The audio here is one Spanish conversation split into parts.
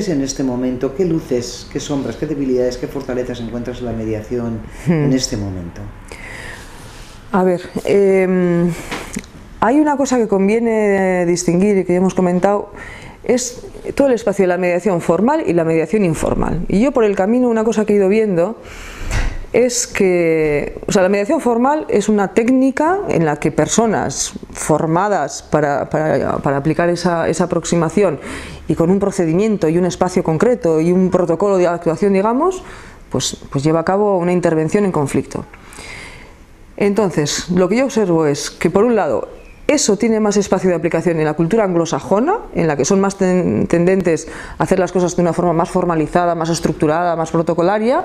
En este momento, ¿qué luces, qué sombras, qué debilidades, qué fortalezas encuentras en la mediación en este momento? A ver, hay una cosa que conviene distinguir y que ya hemos comentado, es todo el espacio de la mediación formal y la mediación informal. Y yo por el camino una cosa que he ido viendo es que, la mediación formal es una técnica en la que personas formadas para aplicar esa aproximación y con un procedimiento y un espacio concreto y un protocolo de actuación, digamos, pues lleva a cabo una intervención en conflicto. Entonces, lo que yo observo es que, por un lado, eso tiene más espacio de aplicación en la cultura anglosajona, en la que son más tendentes a hacer las cosas de una forma más formalizada, más estructurada, más protocolaria.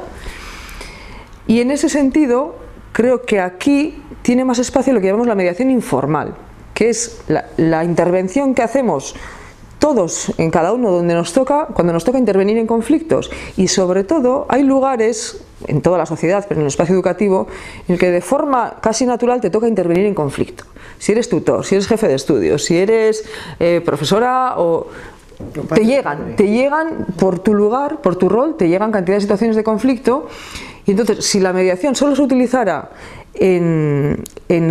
Y en ese sentido, creo que aquí tiene más espacio lo que llamamos la mediación informal, que es la intervención que hacemos todos en cada uno donde nos toca, cuando nos toca intervenir en conflictos. Y sobre todo hay lugares, en toda la sociedad, pero en el espacio educativo, en el que de forma casi natural te toca intervenir en conflicto. Si eres tutor, si eres jefe de estudios, si eres profesora o... Te llegan por tu lugar, por tu rol, te llegan cantidad de situaciones de conflicto. Y entonces, si la mediación solo se utilizara en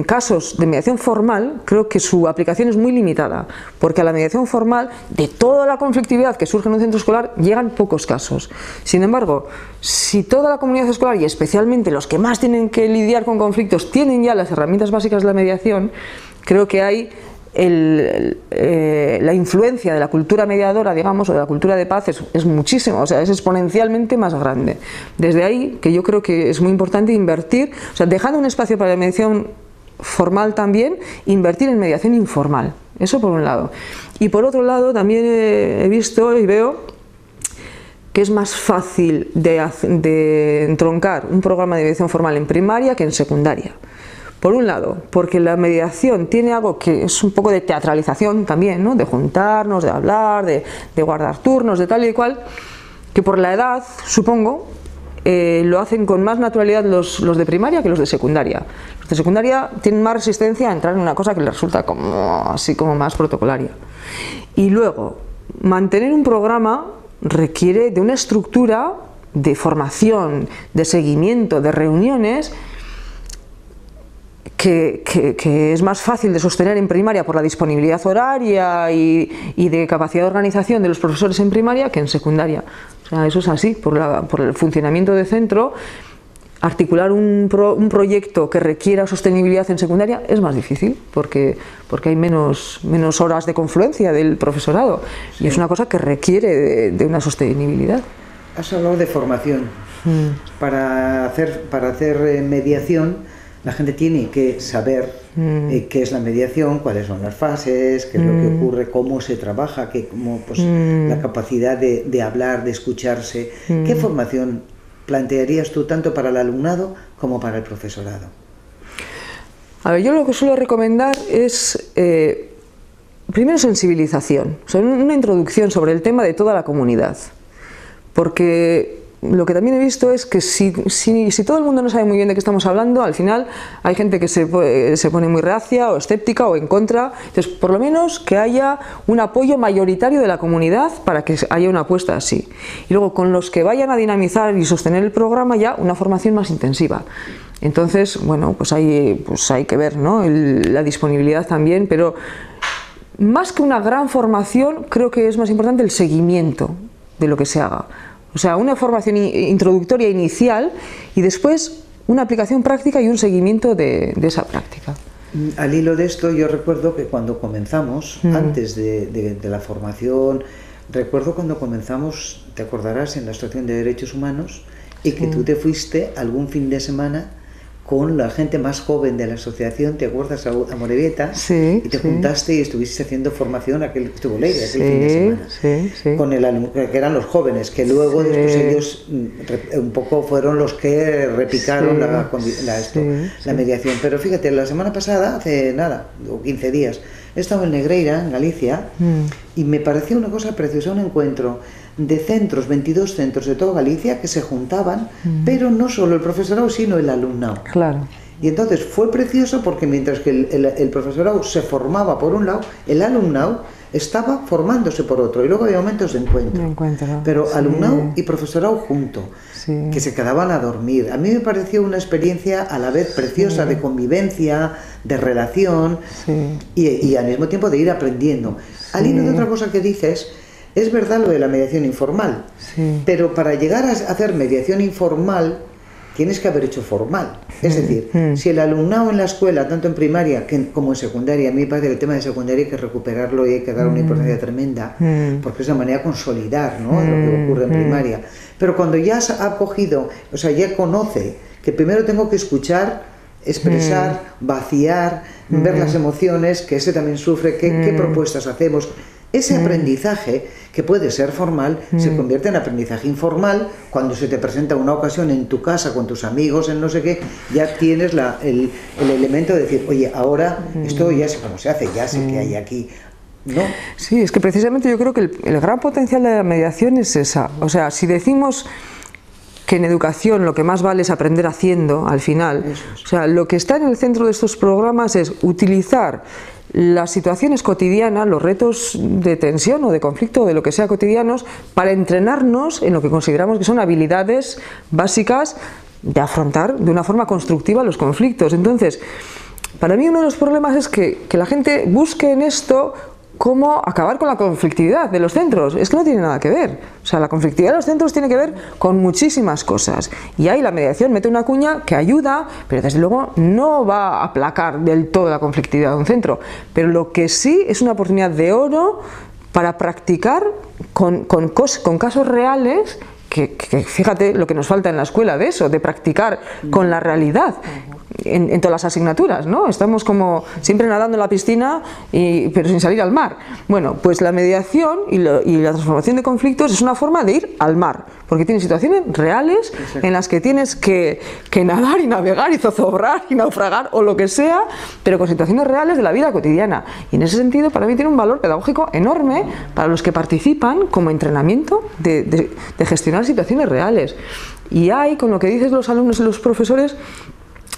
casos de mediación formal, creo que su aplicación es muy limitada, porque a la mediación formal, de toda la conflictividad que surge en un centro escolar, llegan pocos casos. Sin embargo, si toda la comunidad escolar, y especialmente los que más tienen que lidiar con conflictos, tienen ya las herramientas básicas de la mediación, creo que hay la influencia de la cultura mediadora, digamos, o de la cultura de paz es muchísimo, es exponencialmente más grande. Desde ahí, que yo creo que es muy importante invertir, dejando un espacio para la mediación formal también, invertir en mediación informal. Eso por un lado. Y por otro lado, también he visto y veo que es más fácil de entroncar un programa de mediación formal en primaria que en secundaria. Por un lado, porque la mediación tiene algo que es un poco de teatralización también, ¿no? De juntarnos, de hablar, de guardar turnos, de tal y cual, que por la edad, supongo, lo hacen con más naturalidad los de primaria que los de secundaria. Los de secundaria tienen más resistencia a entrar en una cosa que les resulta así como más protocolaria. Y luego, mantener un programa requiere de una estructura de formación, de seguimiento, de reuniones, que es más fácil de sostener en primaria por la disponibilidad horaria y de capacidad de organización de los profesores en primaria que en secundaria. Eso es así, por el funcionamiento de centro. Articular un proyecto que requiera sostenibilidad en secundaria es más difícil, porque hay menos horas de confluencia del profesorado, y es una cosa que requiere de una sostenibilidad. Has hablado de formación. Para hacer mediación, la gente tiene que saber qué es la mediación, cuáles son las fases, qué es lo que ocurre, cómo se trabaja, la capacidad de hablar, de escucharse. ¿Qué formación plantearías tú tanto para el alumnado como para el profesorado? A ver, yo lo que suelo recomendar es, primero, sensibilización, una introducción sobre el tema de toda la comunidad, porque lo que también he visto es que si todo el mundo no sabe muy bien de qué estamos hablando, al final hay gente que se pone muy reacia o escéptica o en contra. Entonces, por lo menos que haya un apoyo mayoritario de la comunidad para que haya una apuesta así. Y luego, con los que vayan a dinamizar y sostener el programa, ya una formación más intensiva. Entonces, bueno, pues hay que ver, ¿no?, la disponibilidad también, pero más que una gran formación, creo que es más importante el seguimiento de lo que se haga. Una formación introductoria inicial y después una aplicación práctica y un seguimiento de esa práctica. Al hilo de esto, yo recuerdo que cuando comenzamos, antes de la formación, recuerdo cuando comenzamos, te acordarás, en la Asociación de Derechos Humanos, y que tú te fuiste algún fin de semana con la gente más joven de la asociación, ¿te acuerdas? A Amorebieta, sí, y te juntaste y estuviste haciendo formación aquel fin de semana, con que eran los jóvenes, que luego después ellos un poco fueron los que repicaron la mediación. Pero fíjate, la semana pasada, hace nada, 15 días, he estado en Negreira, en Galicia, y me pareció una cosa preciosa, un encuentro de centros, 22 centros de toda Galicia que se juntaban, pero no solo el profesorado, sino el alumnado. Claro. Y entonces fue precioso porque mientras que el profesorado se formaba por un lado, el alumnado estaba formándose por otro, y luego había momentos de encuentro. Pero alumnado y profesorado junto, que se quedaban a dormir. A mí me pareció una experiencia a la vez preciosa de convivencia, de relación, y al mismo tiempo de ir aprendiendo. Al hilo de otra cosa que dices, es verdad lo de la mediación informal, pero para llegar a hacer mediación informal tienes que haber hecho formal. Es decir, si el alumnado en la escuela, tanto en primaria como en secundaria, a mí me parece que el tema de secundaria hay que recuperarlo y hay que dar una importancia tremenda, porque es la manera de consolidar, ¿no?, lo que ocurre en primaria. Pero cuando ya ha cogido, o sea, ya conoce que primero tengo que escuchar, expresar, vaciar, ver las emociones, que ese también sufre, qué propuestas hacemos. Ese aprendizaje, que puede ser formal, se convierte en aprendizaje informal cuando se te presenta una ocasión en tu casa, con tus amigos, en no sé qué, ya tienes el elemento de decir, oye, ahora esto ya sé cómo se hace, ya sé qué hay aquí. ¿No? Sí, es que precisamente yo creo que el gran potencial de la mediación es esa. O sea, si decimos que en educación lo que más vale es aprender haciendo, al final, o sea, lo que está en el centro de estos programas es utilizar las situaciones cotidianas, los retos de tensión o de conflicto, de lo que sea cotidianos, para entrenarnos en lo que consideramos que son habilidades básicas de afrontar de una forma constructiva los conflictos. Entonces, para mí uno de los problemas es que la gente busque en esto cómo acabar con la conflictividad de los centros. Es que no tiene nada que ver. O sea, la conflictividad de los centros tiene que ver con muchísimas cosas. Y ahí la mediación mete una cuña que ayuda, pero desde luego no va a aplacar del todo la conflictividad de un centro. Pero lo que sí es una oportunidad de oro para practicar con casos reales, que fíjate lo que nos falta en la escuela de eso, de practicar con la realidad. En todas las asignaturas, ¿no? Estamos como siempre nadando en la piscina, pero sin salir al mar. Bueno, pues la mediación y la transformación de conflictos es una forma de ir al mar, porque tienes situaciones reales en las que tienes que nadar y navegar y zozobrar y naufragar o lo que sea, pero con situaciones reales de la vida cotidiana. Y en ese sentido, para mí tiene un valor pedagógico enorme para los que participan como entrenamiento de gestionar situaciones reales. Y hay, con lo que dices los alumnos y los profesores,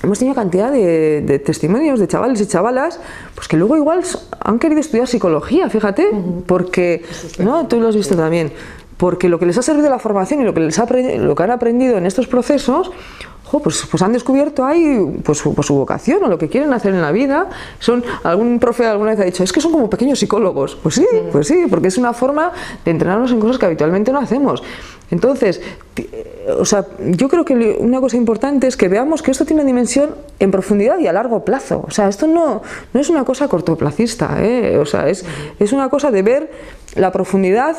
hemos tenido cantidad de testimonios de chavales y chavalas pues que luego igual han querido estudiar psicología, fíjate, porque, ¿no?, tú lo has visto también, porque lo que les ha servido la formación y lo que han aprendido en estos procesos, pues han descubierto ahí pues su vocación o lo que quieren hacer en la vida. Algún profe alguna vez ha dicho, es que son como pequeños psicólogos. Pues sí, porque es una forma de entrenarnos en cosas que habitualmente no hacemos. Entonces, o sea, yo creo que una cosa importante es que veamos que esto tiene una dimensión en profundidad y a largo plazo. O sea, esto no es una cosa cortoplacista, ¿eh? O sea, es una cosa de ver la profundidad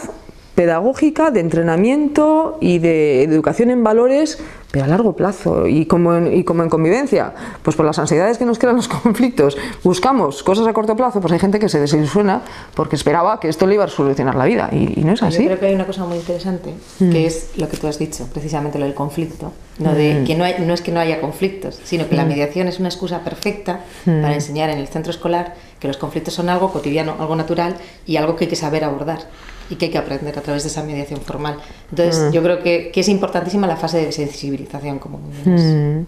pedagógica, de entrenamiento y de educación en valores, pero a largo plazo. Y como en convivencia, pues por las ansiedades que nos crean los conflictos, buscamos cosas a corto plazo, pues hay gente que se desilusiona porque esperaba que esto le iba a solucionar la vida, y no es así. Yo creo que hay una cosa muy interesante, que es lo que tú has dicho, precisamente lo del conflicto, no es que no haya conflictos, sino que la mediación es una excusa perfecta para enseñar en el centro escolar que los conflictos son algo cotidiano, algo natural y algo que hay que saber abordar y que hay que aprender a través de esa mediación formal. Entonces yo creo que es importantísima la fase de sensibilización, como muy bien.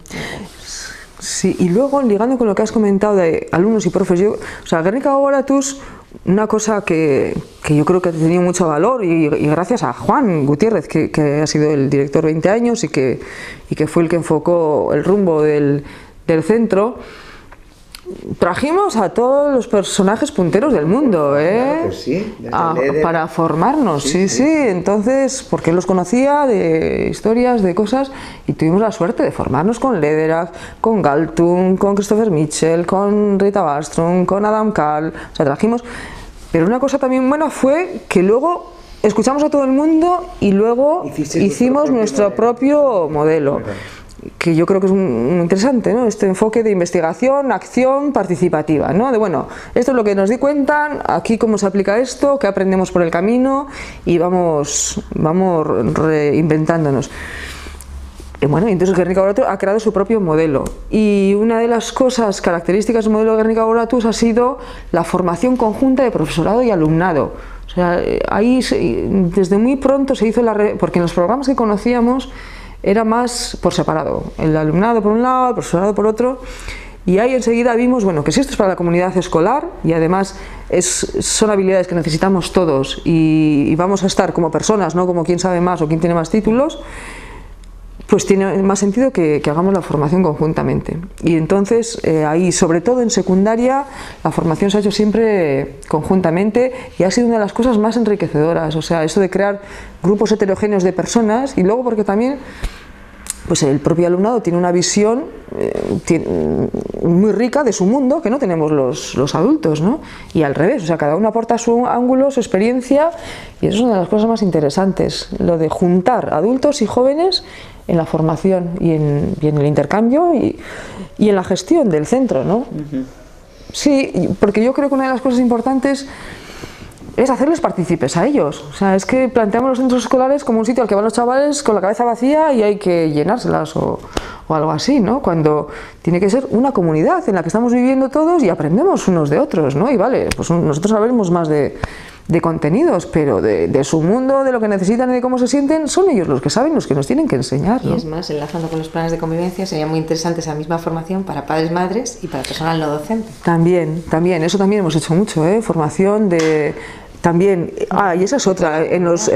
Sí, y luego ligando con lo que has comentado de alumnos y profes, o sea, Guernica Gogoratuz, una cosa que yo creo que ha tenido mucho valor, y gracias a Juan Gutiérrez, que ha sido el director 20 años y que fue el que enfocó el rumbo del centro, trajimos a todos los personajes punteros del mundo, Claro que sí, para formarnos, sí. Entonces, porque los conocía de historias, de cosas, y tuvimos la suerte de formarnos con Lederach, con Galtung, con Christopher Mitchell, con Rita Bastrom, con Adam Kahl, o sea, trajimos. Pero una cosa también buena fue que luego escuchamos a todo el mundo y luego hicimos nuestro propio modelo. Que yo creo que es muy interesante, ¿no? Este enfoque de investigación, acción participativa, ¿no? De bueno, esto es lo que nos di cuenta, aquí cómo se aplica esto, qué aprendemos por el camino, y vamos reinventándonos. Y bueno, entonces Guernica Gogoratuz ha creado su propio modelo, y una de las cosas características del modelo de Guernica Gogoratuz ha sido la formación conjunta de profesorado y alumnado. O sea, ahí desde muy pronto se hizo porque en los programas que conocíamos era más por separado, el alumnado por un lado, el profesorado por otro, Y ahí enseguida vimos, bueno, que si esto es para la comunidad escolar y además son habilidades que necesitamos todos y vamos a estar como personas, no como quién sabe más o quién tiene más títulos, pues tiene más sentido que hagamos la formación conjuntamente. Y entonces ahí, sobre todo en secundaria, la formación se ha hecho siempre conjuntamente y ha sido una de las cosas más enriquecedoras. O sea, eso de crear grupos heterogéneos de personas, y luego porque también pues el propio alumnado tiene una visión muy rica de su mundo que no tenemos los adultos, ¿no? Y al revés, o sea, cada uno aporta su ángulo, su experiencia, y eso es una de las cosas más interesantes, lo de juntar adultos y jóvenes en la formación y en el intercambio y en la gestión del centro, ¿no? Sí, porque yo creo que una de las cosas importantes es hacerles partícipes a ellos. O sea, es que planteamos los centros escolares como un sitio al que van los chavales con la cabeza vacía y hay que llenárselas o algo así, ¿no? Cuando tiene que ser una comunidad en la que estamos viviendo todos y aprendemos unos de otros, ¿no? Y vale, pues nosotros sabemos más de contenidos, pero de su mundo, de lo que necesitan y de cómo se sienten, son ellos los que saben, los que nos tienen que enseñar, ¿no? Y es más, enlazando con los planes de convivencia, sería muy interesante esa misma formación para padres, madres y para personal no docente. También, eso también hemos hecho mucho, formación de... También, y esa es otra, en los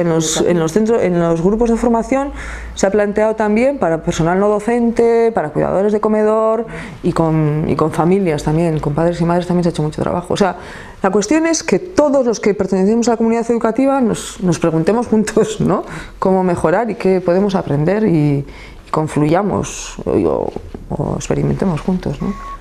centros, en los grupos de formación se ha planteado también para personal no docente, para cuidadores de comedor y con familias también, con padres y madres también se ha hecho mucho trabajo. O sea, la cuestión es que todos los que pertenecemos a la comunidad educativa nos preguntemos juntos, ¿no?, cómo mejorar y qué podemos aprender y confluyamos o experimentemos juntos, ¿no?